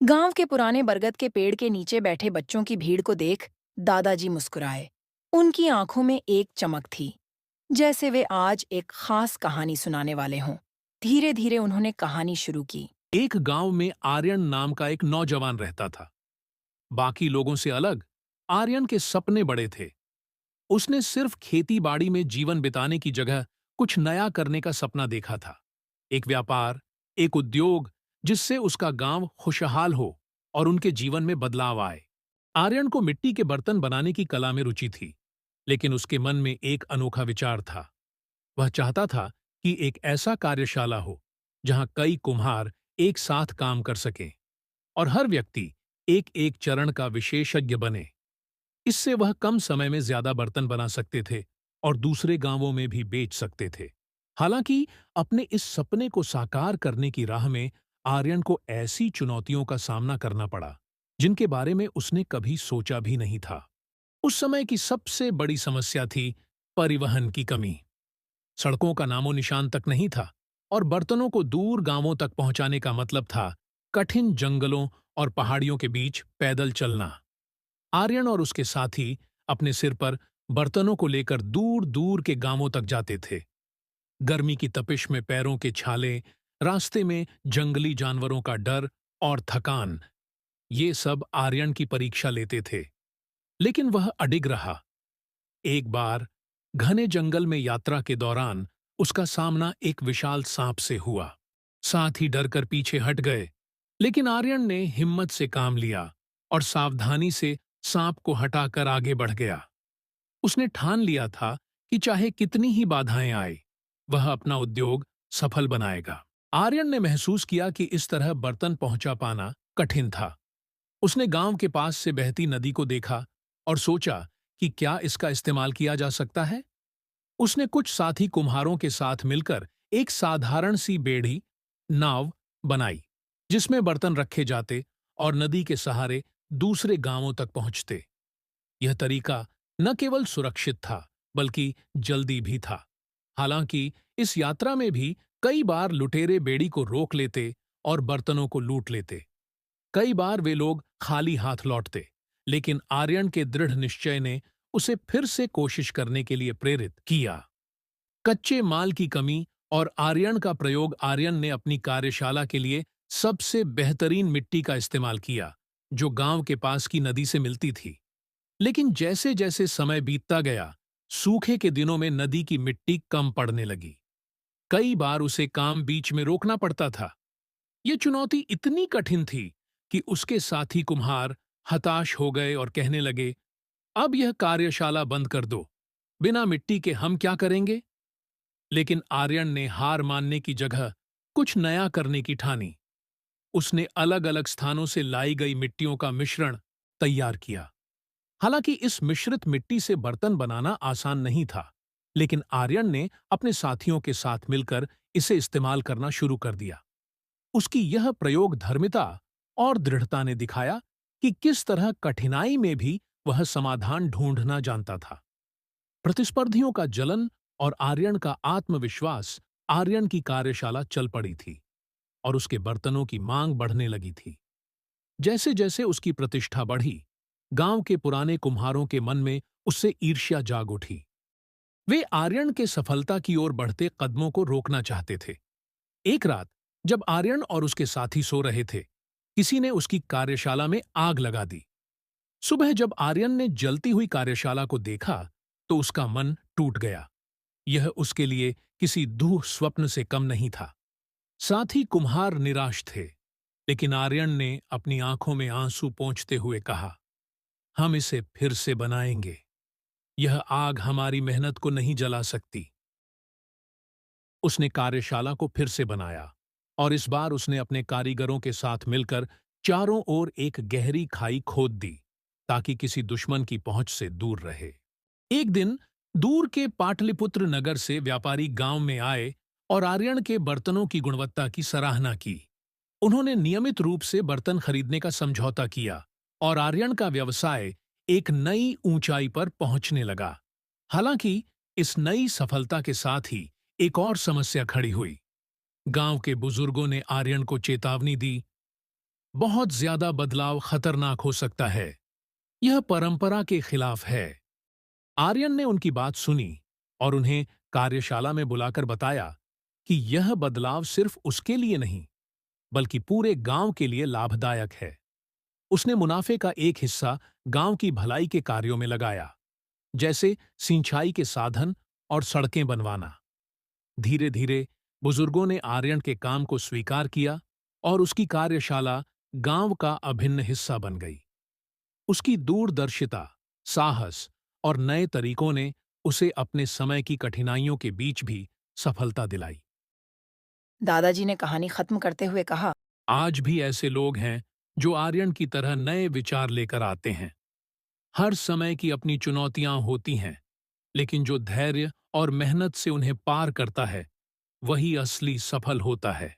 गांव के पुराने बरगद के पेड़ के नीचे बैठे बच्चों की भीड़ को देख दादाजी मुस्कुराए। उनकी आंखों में एक चमक थी, जैसे वे आज एक खास कहानी सुनाने वाले हों। धीरे धीरे उन्होंने कहानी शुरू की। एक गांव में आर्यन नाम का एक नौजवान रहता था। बाकी लोगों से अलग, आर्यन के सपने बड़े थे। उसने सिर्फ खेती बाड़ी में जीवन बिताने की जगह कुछ नया करने का सपना देखा था। एक व्यापार, एक उद्योग जिससे उसका गांव खुशहाल हो और उनके जीवन में बदलाव आए। आर्यन को मिट्टी के बर्तन बनाने की कला में रुचि थी, लेकिन उसके मन में एक अनोखा विचार था। वह चाहता था कि एक ऐसा कार्यशाला हो जहां कई कुम्हार एक साथ काम कर सकें और हर व्यक्ति एक एक चरण का विशेषज्ञ बने। इससे वह कम समय में ज्यादा बर्तन बना सकते थे और दूसरे गांवों में भी बेच सकते थे। हालांकि अपने इस सपने को साकार करने की राह में आर्यन को ऐसी चुनौतियों का सामना करना पड़ा जिनके बारे में उसने कभी सोचा भी नहीं था। उस समय की सबसे बड़ी समस्या थी परिवहन की कमी। सड़कों का नामो निशान तक नहीं था और बर्तनों को दूर गांवों तक पहुंचाने का मतलब था कठिन जंगलों और पहाड़ियों के बीच पैदल चलना। आर्यन और उसके साथी अपने सिर पर बर्तनों को लेकर दूर दूर के गांवों तक जाते थे। गर्मी की तपिश में पैरों के छाले, रास्ते में जंगली जानवरों का डर और थकान, ये सब आर्यन की परीक्षा लेते थे। लेकिन वह अडिग रहा। एक बार घने जंगल में यात्रा के दौरान उसका सामना एक विशाल सांप से हुआ। साथ ही डरकर पीछे हट गए, लेकिन आर्यन ने हिम्मत से काम लिया और सावधानी से सांप को हटाकर आगे बढ़ गया। उसने ठान लिया था कि चाहे कितनी ही बाधाएं आए, वह अपना उद्योग सफल बनाएगा। आर्यन ने महसूस किया कि इस तरह बर्तन पहुंचा पाना कठिन था। उसने गांव के पास से बहती नदी को देखा और सोचा कि क्या इसका इस्तेमाल किया जा सकता है। उसने कुछ साथी कुम्हारों के साथ मिलकर एक साधारण सी बेड़ी, नाव बनाई, जिसमें बर्तन रखे जाते और नदी के सहारे दूसरे गांवों तक पहुंचते। यह तरीका न केवल सुरक्षित था, बल्कि जल्दी भी था। हालांकि इस यात्रा में भी कई बार लुटेरे बेड़ी को रोक लेते और बर्तनों को लूट लेते। कई बार वे लोग खाली हाथ लौटते, लेकिन आर्यन के दृढ़ निश्चय ने उसे फिर से कोशिश करने के लिए प्रेरित किया। कच्चे माल की कमी और आर्यन का प्रयोग। आर्यन ने अपनी कार्यशाला के लिए सबसे बेहतरीन मिट्टी का इस्तेमाल किया, जो गांव के पास की नदी से मिलती थी। लेकिन जैसे जैसे समय बीतता गया, सूखे के दिनों में नदी की मिट्टी कम पड़ने लगी। कई बार उसे काम बीच में रोकना पड़ता था। ये चुनौती इतनी कठिन थी कि उसके साथी कुम्हार हताश हो गए और कहने लगे, अब यह कार्यशाला बंद कर दो, बिना मिट्टी के हम क्या करेंगे। लेकिन आर्यन ने हार मानने की जगह कुछ नया करने की ठानी। उसने अलग अलग स्थानों से लाई गई मिट्टियों का मिश्रण तैयार किया। हालांकि इस मिश्रित मिट्टी से बर्तन बनाना आसान नहीं था, लेकिन आर्यन ने अपने साथियों के साथ मिलकर इसे इस्तेमाल करना शुरू कर दिया। उसकी यह प्रयोग धर्मिता और दृढ़ता ने दिखाया कि किस तरह कठिनाई में भी वह समाधान ढूंढना जानता था। प्रतिस्पर्धियों का जलन और आर्यन का आत्मविश्वास, आर्यन की कार्यशाला चल पड़ी थी और उसके बर्तनों की मांग बढ़ने लगी थी। जैसे जैसे उसकी प्रतिष्ठा बढ़ी, गांव के पुराने कुम्हारों के मन में उससे ईर्ष्या जाग उठी। वे आर्यन के सफलता की ओर बढ़ते कदमों को रोकना चाहते थे। एक रात जब आर्यन और उसके साथी सो रहे थे, किसी ने उसकी कार्यशाला में आग लगा दी। सुबह जब आर्यन ने जलती हुई कार्यशाला को देखा, तो उसका मन टूट गया। यह उसके लिए किसी दुह स्वप्न से कम नहीं था। साथी कुम्हार निराश थे, लेकिन आर्यन ने अपनी आंखों में आंसू पोंछते हुए कहा, हम इसे फिर से बनाएंगे। यह आग हमारी मेहनत को नहीं जला सकती। उसने कार्यशाला को फिर से बनाया और इस बार उसने अपने कारीगरों के साथ मिलकर चारों ओर एक गहरी खाई खोद दी, ताकि किसी दुश्मन की पहुंच से दूर रहे। एक दिन दूर के पाटलिपुत्र नगर से व्यापारी गांव में आए और आर्यन के बर्तनों की गुणवत्ता की सराहना की। उन्होंने नियमित रूप से बर्तन खरीदने का समझौता किया और आर्यन का व्यवसाय एक नई ऊंचाई पर पहुंचने लगा। हालांकि इस नई सफलता के साथ ही एक और समस्या खड़ी हुई। गांव के बुजुर्गों ने आर्यन को चेतावनी दी, बहुत ज्यादा बदलाव खतरनाक हो सकता है। यह परंपरा के खिलाफ है। आर्यन ने उनकी बात सुनी और उन्हें कार्यशाला में बुलाकर बताया कि यह बदलाव सिर्फ उसके लिए नहीं, बल्कि पूरे गांव के लिए लाभदायक है। उसने मुनाफे का एक हिस्सा गांव की भलाई के कार्यों में लगाया, जैसे सिंचाई के साधन और सड़कें बनवाना। धीरे धीरे बुजुर्गों ने आर्यन के काम को स्वीकार किया और उसकी कार्यशाला गांव का अभिन्न हिस्सा बन गई। उसकी दूरदर्शिता, साहस और नए तरीकों ने उसे अपने समय की कठिनाइयों के बीच भी सफलता दिलाई। दादाजी ने कहानी खत्म करते हुए कहा, आज भी ऐसे लोग हैं जो आर्यन की तरह नए विचार लेकर आते हैं। हर समय की अपनी चुनौतियां होती हैं, लेकिन जो धैर्य और मेहनत से उन्हें पार करता है, वही असली सफल होता है।